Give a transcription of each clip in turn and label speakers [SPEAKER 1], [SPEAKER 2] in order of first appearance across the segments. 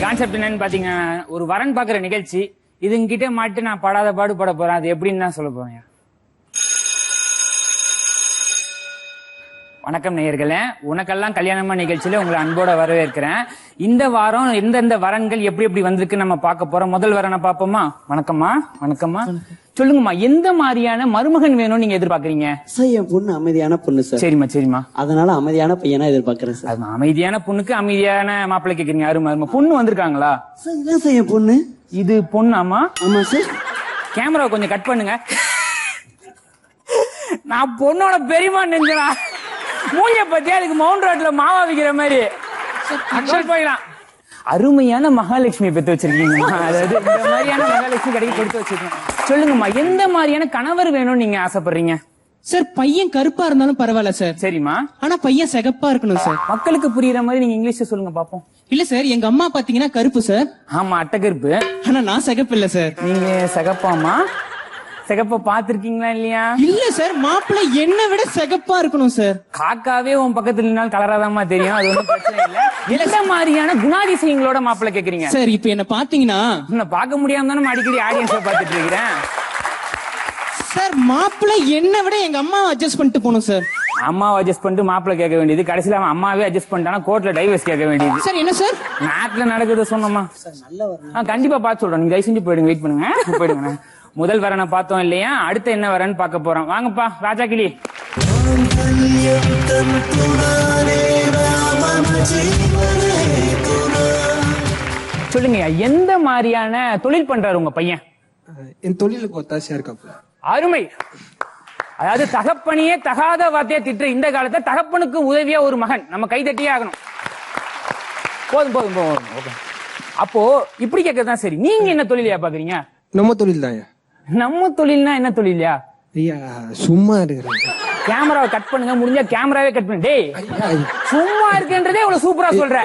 [SPEAKER 1] Concept என்னன்னு பாத்தீங்கன்னா, ஒரு வரன் பாக்குற நிகழ்ச்சி. இதுங்கிட்ட மாட்டு நான் படாத பாடுபட போறேன். அது எப்படின்னு தான் சொல்ல போறேன். வணக்கம் நேயர்களே, உனக்கெல்லாம் கல்யாணமா நிகழ்ச்சியில உங்களை அன்போட வரவேற்கிறேன். இந்த வாரம் எந்தெந்த வரன்கள் எப்படி எப்படி வந்திருக்கு நம்ம பார்க்க போறோம். முதல் வரனை பாப்போமா? வணக்கம்மா. வணக்கம்மா. சொல்லுங்கம்மா, எந்த மாதிரியான மருமகன் வேணும்னு நீங்க எதிர்பார்க்கறீங்க?
[SPEAKER 2] சார், என் பொண்ணு அமைதியான பொண்ணு சார்.
[SPEAKER 1] சரிம்மா சரிம்மா.
[SPEAKER 2] அதனால அமைதியான பையனா எதிர்பார்க்கறேன் சார்.
[SPEAKER 1] அமைதியான பொண்ணுக்கு அமைதியான மாப்பிள்ளை கேக்குறீங்க. அருமை அருமை. பொண்ணு வந்திருக்காங்களா
[SPEAKER 2] சார்? இதான் சார் என் பொண்ணு.
[SPEAKER 1] இது பொண்ணாமா?
[SPEAKER 2] ஆமா சார்.
[SPEAKER 1] கேமராவை கொஞ்சம் கட் பண்ணுங்க. நான் பொண்ணோட பெரியமா நினைச்சா மூஞ்ச பத்தி அதுக்கு மவுண்ட் ரோட்ல மாவா விக்கிற மாதிரி போயிடலாம். அருமையான மகாலட்சுமி பெற்று வச்சிருக்கீங்க. அதாவது இந்த மாதிரியான மகாலட்சுமி கடைக்கு கொடுத்து வச்சிருக்கீங்க. சொல்லுங்கம்மா, எந்த மாதிரியான கணவர் வேணும்னு நீங்க ஆசைப்படுறீங்க?
[SPEAKER 3] சார், பையன் கருப்பா இருந்தாலும் பரவாயில்ல சார்.
[SPEAKER 1] சரிம்மா.
[SPEAKER 3] ஆனா பையன் சிகப்பா இருக்கணும் சார்.
[SPEAKER 1] மக்களுக்கு புரியுற மாதிரி நீங்க இங்கிலீஷ்ல சொல்லுங்க பாப்போம்.
[SPEAKER 3] இல்ல சார், எங்க அம்மா பாத்தீங்கன்னா கருப்பு சார்.
[SPEAKER 1] ஆமா, அட்டை கருப்பு.
[SPEAKER 3] ஆனா நான் சிகப்பு இல்ல சார்.
[SPEAKER 1] நீங்க சிகப்பாமா? சிகப்ப பாத்திருக்கீங்களா இல்லையா?
[SPEAKER 3] இல்ல சார், மாப்பிள்ளை என்ன விட சிகப்பா இருக்கணும் சார்.
[SPEAKER 1] காக்காவே உன் பக்கத்துல நின்னால் கலராதாமா தெரியும். அது ஒன்றும் பிரச்சனை இல்ல. எந்த மாதிரியான குணாதிசயங்களோட மாப்பிள்ளை கேக்குறீங்க?
[SPEAKER 3] சார், இப்ப என்ன பாத்தீங்கன்னா
[SPEAKER 1] பாக்க முடியாம தானே அடிக்கடி ஆடியன்ஸ பாத்துட்டு இருக்கிறேன்.
[SPEAKER 3] சார், மாப்பிள்ளை என்ன விட எங்க அம்மா அட்ஜஸ்ட் பண்ணிட்டு போகணும் சார்.
[SPEAKER 1] அம்மாவை அட்ஜஸ்ட் பண்ணிட்டு மாப்பிள்ளை கேட்க வேண்டியது, கடைசியில அவன் அம்மாவே அட்ஜஸ்ட் பண்ணிட்டானா கோர்ட்ல டைவர்ஸ் கேட்க வேண்டியது.
[SPEAKER 3] சார், என்ன சார்
[SPEAKER 1] நாட்டுல நடக்குது சொன்னோமா? கண்டிப்பா பார்த்து சொல்றேன். நீங்க தயவு செஞ்சு போயிடுங்க. வெயிட் பண்ணுங்க, போயிடுங்க. முதல் வரனை பார்த்தோம் இல்லையா? அடுத்து என்ன வரன்னு பார்க்க போறோம். வாங்கப்பா ராஜா கிளி. சொல்லுங்க, எந்த மாதிரியான தொழில் பண்றாரு உங்க பையன்?
[SPEAKER 4] என் தொழிலுக்கு ஒத்தாசையா இருக்காப்ல.
[SPEAKER 1] அருமை. அதாவது தகப்பனையே தகாத வார்த்தையை திட்டுற இந்த காலத்தை தகப்பனுக்கு உதவியா ஒரு மகன். நம்ம கைதட்டியே ஆகணும். போதும் போதும் போதும். ஓகே. அப்போ இப்படி கேட்கறதுதான் சரி. நீங்க என்ன தொழிலையா பாக்குறீங்க?
[SPEAKER 4] நம்ம தொழில் தான்.
[SPEAKER 1] நம்ம தொழில்னா என்ன தொழிலையா?
[SPEAKER 4] ஐயா, சும்மா இருக்கிறேன்.
[SPEAKER 1] கேமராவை கட் பண்ணுங்க. முடிஞ்சா கேமராவே கட் பண்ணு. டேய், சும்மா இருக்குன்றதே இவ்வளவு சூப்பரா சொல்ற.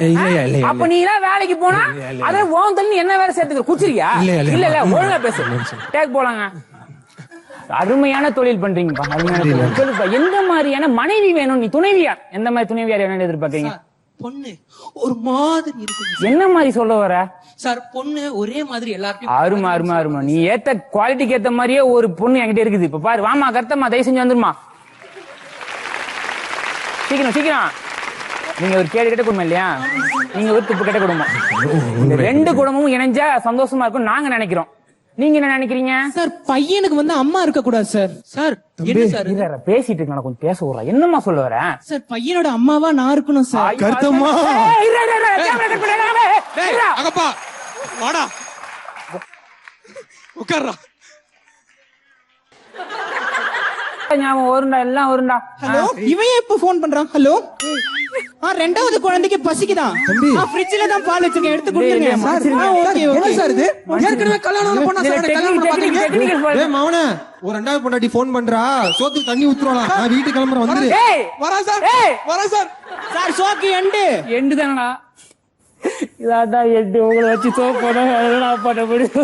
[SPEAKER 1] அப்ப நீ எல்லாம் வேலைக்கு போனா அத உன் தொழில் என்ன வேலை சேர்த்துக்க குச்சிரியா? இல்ல இல்ல, ஒழுங்கா பேசு. டேக் போலாங்க. அருமையான தொழில் பண்றீங்கப்பா. அருமையான தொழில். சொல்லுப்பா, எந்த மாதிரியான மனைவி வேணும்? நீ துணைவியார் எந்த மாதிரி துணைவியார் வேணும்னு எதிர்பார்க்கறீங்க?
[SPEAKER 3] பொண்ணு ஒரு மாதிரி இருக்கு.
[SPEAKER 1] என்ன மாதிரி சொல்ல வர
[SPEAKER 3] சார்? பொண்ணு ஒரே மாதிரி எல்லாத்தையும்.
[SPEAKER 1] அருமா அருமா அருமா. நீ ஏத்த குவாலிட்டிக்கு ஏத்த மாதிரியே ஒரு பொண்ணு என்கிட்ட இருக்குது. இப்ப பாரு, வாமா கருத்தம்மா, தயவு செஞ்சு வந்துருமா. சீக்கிரம் சீக்கிரம். நீங்க ஒரு கேடு கிட்ட குடும்பம் இல்லையா? நீங்க ஒரு துப்பு கிட்ட குடும்பம். இந்த ரெண்டு குடும்பமும் இணைஞ்சா சந்தோஷமா இருக்கும் நாங்க நினைக்கிறோம். நீங்க என்ன நினைக்கிறீங்க?
[SPEAKER 3] சார், பையனுக்கு வந்து அம்மா இருக்க கூடாது சார். சார், என்ன சார்
[SPEAKER 1] பேசிட்டு இருக்க, கொஞ்சம் பேச விடுறா. என்னமா சொல்ல வர?
[SPEAKER 3] சார், பையனோட அம்மாவா நான் இருக்கணும் சார்.
[SPEAKER 4] கருத்தம்மா,
[SPEAKER 3] அகப்பா வாடா, உட்கார்றா.
[SPEAKER 1] ஞாபகம் வருண்டா, எல்லாம் வருண்டா.
[SPEAKER 3] ஹலோ, இவன் எப்ப போன் பண்றான்? ஹலோ, ரெண்டாவது குழந்தைக்கு பசிக்குதான். ஃப்ரிட்ஜ்ல தான் பால் வச்சிருக்கேன், எடுத்து கொடுத்துருங்க.
[SPEAKER 4] என்ன சார் இது? ஏற்கனவே கல்யாணம் பண்ணா சார் கல்யாணம் பாக்குறீங்க. டேய் மவனே, ஒரு ரெண்டாவது பொண்டாட்டி போன் பண்றா, சோத்துக்கு தண்ணி ஊத்துறலாம். நான் வீட்டுக்கு கிளம்புறேன், வந்துரு.
[SPEAKER 3] வரா சார், வரா சார். சார், சோக்கு எண்டு தானடா.
[SPEAKER 1] இதான் எட்டு உங்களை வச்சு சோப் போட பண்ண முடியும்.